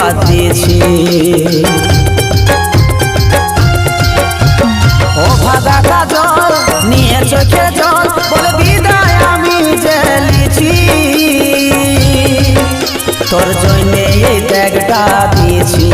বাজিয়েছি। ও ভাগা কাজল নিয়ে চোখে জল বলে বিদায় আমি জেলেছি, তোর জন্যে এই ব্যাগটা দিয়েছি।